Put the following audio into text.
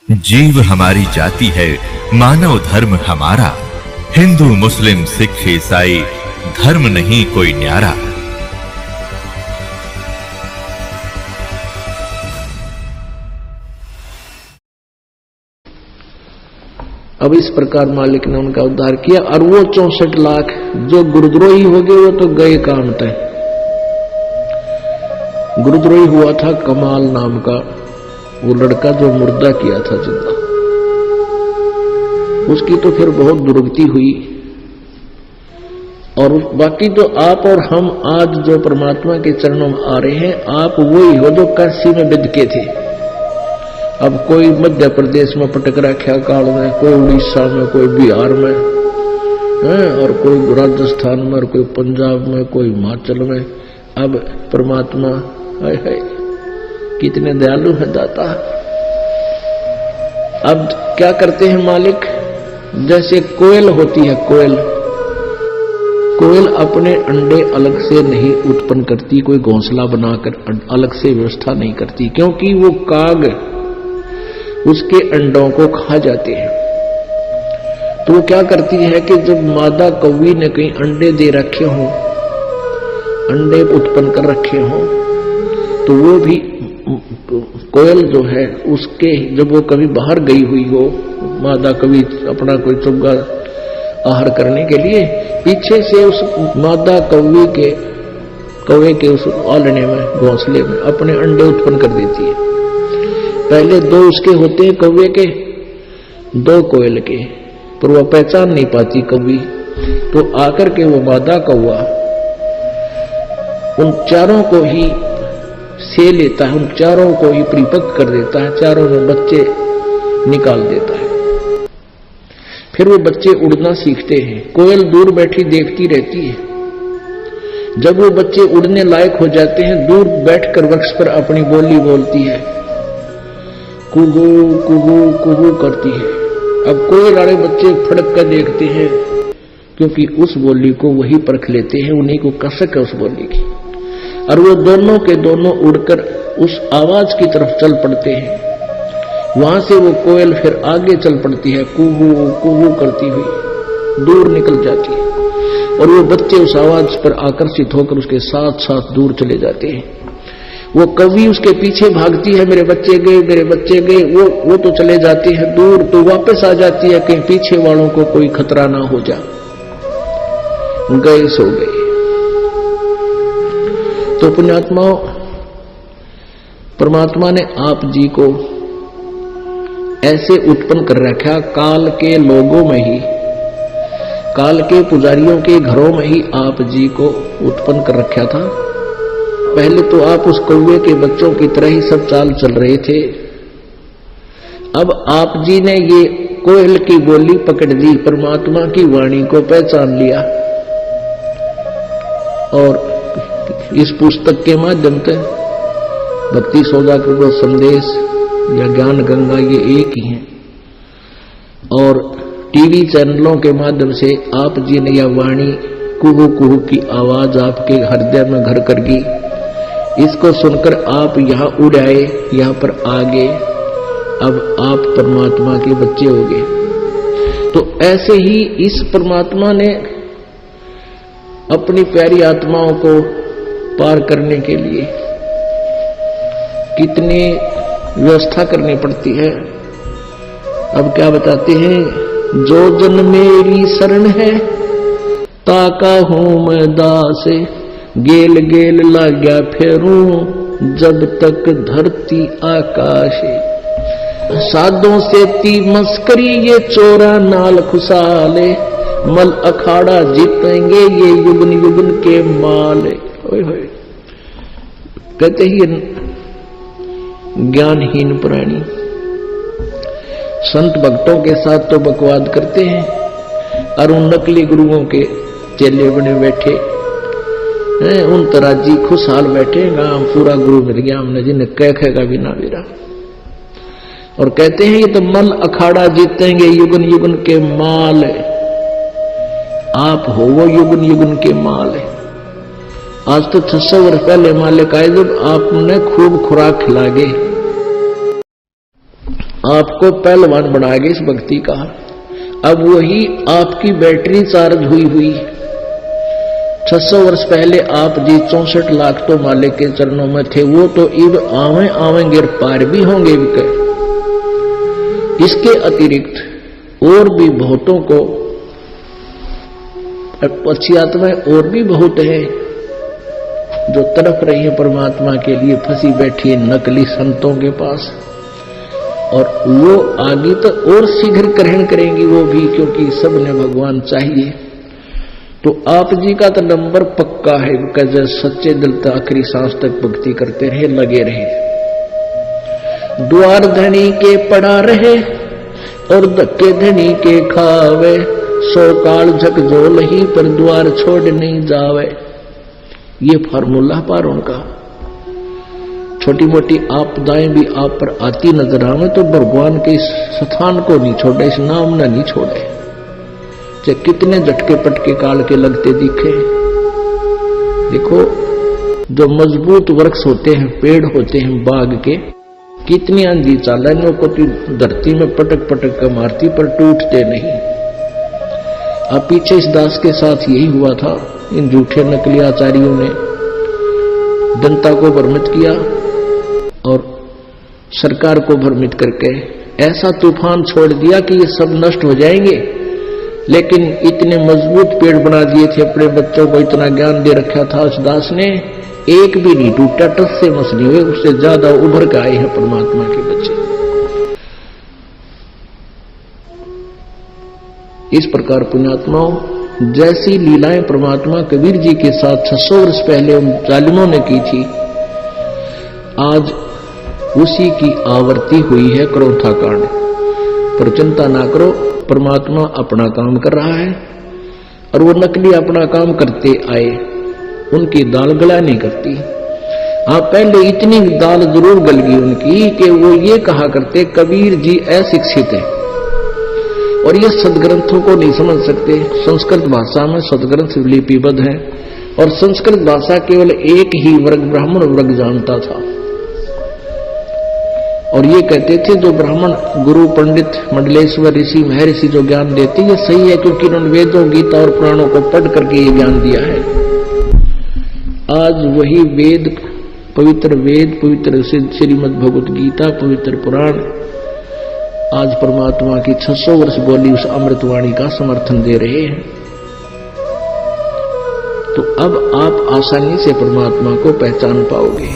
जीव हमारी जाति है, मानव धर्म हमारा। हिंदू मुस्लिम सिख ईसाई धर्म नहीं कोई न्यारा। अब इस प्रकार मालिक ने उनका उद्धार किया। और वो 64 लाख जो गुरुद्रोही हो गए वो तो गए काम तय। गुरुद्रोही हुआ था कमाल नाम का वो लड़का जो मुर्दा किया था जिंदा, उसकी तो फिर बहुत दुर्गति हुई। और बाकी तो आप और हम आज जो परमात्मा के चरणों में आ रहे हैं, आप वही हो जो काशी में बिदके थे। अब कोई मध्य प्रदेश में पटक रखा काल में, कोई उड़ीसा में, कोई बिहार में और कोई राजस्थान में और कोई पंजाब में, कोई हिमाचल में। अब परमात्मा है कितने दयालु है दाता। अब क्या करते हैं मालिक, जैसे कोयल होती है, कोयल अपने अंडे अलग से नहीं उत्पन्न करती, कोई घोंसला बनाकर अलग से व्यवस्था नहीं करती, क्योंकि वो काग उसके अंडों को खा जाते हैं। तो वो क्या करती है कि जब मादा कौवी ने कहीं अंडे दे रखे हों, अंडे उत्पन्न कर रखे हों, तो वो भी कोयल जो है उसके, जब वो कभी बाहर गई हुई हो, मादा कभी अपना कोई चुग्गा आहार करने के लिए, पीछे से उस मादा कौवे के उस आलने में, घोंसले में अपने अंडे उत्पन्न कर देती है। पहले 2 उसके होते हैं कौवे के, 2 कोयल के, पर वह पहचान नहीं पाती कौवी। तो आकर के वो मादा कौवा उन चारों को ही से लेता है, उन चारों को ही परिपक्व कर देता है, चारों में बच्चे निकाल देता है। फिर वो बच्चे उड़ना सीखते हैं। कोयल दूर बैठी देखती रहती है। जब वो बच्चे उड़ने लायक हो जाते हैं, दूर बैठकर वृक्ष पर अपनी बोली बोलती है, कुहू कुहू कुहू करती है। अब कोयल वाले बच्चे फड़क कर देखते हैं, क्योंकि उस बोली को वही परख लेते हैं, उन्हीं को कसक है उस बोली की। और वो दोनों के दोनों उड़कर उस आवाज की तरफ चल पड़ते हैं। वहां से वो कोयल फिर आगे चल पड़ती है, कुहू कुहू करती हुई दूर निकल जाती है। और वो बच्चे उस आवाज पर आकर्षित होकर उसके साथ साथ दूर चले जाते हैं। वो कौवी उसके पीछे भागती है, मेरे बच्चे गए, मेरे बच्चे गए। वो तो चले जाते हैं दूर, तो वापस आ जाती है, कहीं पीछे वालों को कोई खतरा ना हो जा। गए सो गए। तो पुण्यात्माओं, परमात्मा ने आप जी को ऐसे उत्पन्न कर रखा, काल के लोगों में ही, काल के पुजारियों के घरों में ही आप जी को उत्पन्न कर रखा था। पहले तो आप उस कौवे के बच्चों की तरह ही सब चाल चल रहे थे। अब आप जी ने ये कोयल की बोली पकड़ ली, परमात्मा की वाणी को पहचान लिया। और इस पुस्तक के माध्यम से भक्ति सौदागर का संदेश या ज्ञान गंगा ये एक ही है, और टीवी चैनलों के माध्यम से आप जी ने यह वाणी कुहू कुहू की आवाज आपके हृदय में घर कर गई। इसको सुनकर आप यहाँ उड़ आए, यहाँ पर आ गए। अब आप परमात्मा के बच्चे हो गए। तो ऐसे ही इस परमात्मा ने अपनी प्यारी आत्माओं को पार करने के लिए कितनी व्यवस्था करनी पड़ती है। अब क्या बताते हैं, जो जन मेरी शरण है, ताका हूं मैं दासे, गेल गेल लाग्या फेरूं, जब तक धरती आकाशे। साधों से ती मस्करी ये चोरा नाल खुशाले, मल अखाड़ा जीतेंगे ये युगन युगन के माले। कहते ही ज्ञानहीन प्राणी संत भक्तों के साथ तो बकवाद करते हैं, और उन नकली गुरुओं के चेले बने बैठे हैं, उन तराजी खुशहाल बैठे, गांव पूरा गुरु मिल गया हमने, जिन्हें कहेगा बिना मेरा। और कहते हैं ये तो मल अखाड़ा जीतेंगे युगन युगन के माल। आप हो वो युगन युगन के माल है। आज तो 600 वर्ष पहले मालिक आए, जब आपने खूब खुराक खिला गए, आप आपको पहलवान बनाएगा इस भक्ति का। अब वही आपकी बैटरी चार्ज हुई 600 वर्ष पहले आप जी 64 लाख तो मालिक के चरणों में थे, वो तो इब आवेंगे पार भी होंगे। इसके अतिरिक्त और भी बहुतों को अच्छी आत्माएं और भी बहुत है जो तड़प रही है परमात्मा के लिए, फंसी बैठी है नकली संतों के पास, और वो आगे तो और शीघ्र ग्रहण करेंगी वो भी, क्योंकि सबने भगवान चाहिए। तो आप जी का तो नंबर पक्का है, जैसे सच्चे दिल तक आखिरी सांस तक भक्ति करते रहे, लगे रहे। द्वार धनी के पड़ा रहे और धक्के धनी के खावे, 100 काल झकझोल ही पर द्वार छोड़ नहीं जावे। ये फार्मूला पर उनका। छोटी मोटी आपदाएं भी आप पर आती नजर आवे तो भगवान के इस स्थान को नहीं छोड़े, इस नाम न नहीं छोड़े, चाहे कितने झटके पटके काल के लगते दिखे। देखो जो मजबूत वृक्ष होते हैं, पेड़ होते हैं बाग के, कितनी आंधी चालानियों को धरती में पटक पटक कर मारती पर टूटते नहीं। अब पीछे इस दास के साथ यही हुआ था। इन झूठे नकली आचार्यों ने जनता को भ्रमित किया और सरकार को भ्रमित करके ऐसा तूफान छोड़ दिया कि ये सब नष्ट हो जाएंगे। लेकिन इतने मजबूत पेड़ बना दिए थे, अपने बच्चों को इतना ज्ञान दे रखा था उस दास ने, एक भी नहीं टूटा, टस से मस नहीं हुए, उससे ज्यादा उभर के आए हैं परमात्मा के बच्चे। इस प्रकार पुण्यात्माओं, जैसी लीलाएं परमात्मा कबीर जी के साथ 600 वर्ष पहले उन जालिमों ने की थी, आज उसी की आवृत्ति हुई है क्रोथा कांड। पर चिंता ना करो, परमात्मा अपना काम कर रहा है और वो नकली अपना काम करते आए, उनकी दाल गला नहीं करती। हाँ, पहले इतनी दाल जरूर गल गई उनकी कि वो ये कहा करते कबीर जी अशिक्षित है और ये सदग्रंथों को नहीं समझ सकते। संस्कृत भाषा में सदग्रंथ लिपिबद्ध है और संस्कृत भाषा केवल एक ही वर्ग ब्राह्मण वर्ग जानता था। और ये कहते थे जो ब्राह्मण गुरु पंडित मंडलेश्वर ऋषि महर्षि जो ज्ञान देते ये सही है, क्योंकि उन्होंने वेदों गीता और पुराणों को पढ़ करके ये ज्ञान दिया है। आज वही वेद, पवित्र श्रीमद् भगवत गीता, पवित्र पुराण आज परमात्मा की 600 वर्ष बोली उस अमृतवाणी का समर्थन दे रहे हैं। तो अब आप आसानी से परमात्मा को पहचान पाओगे।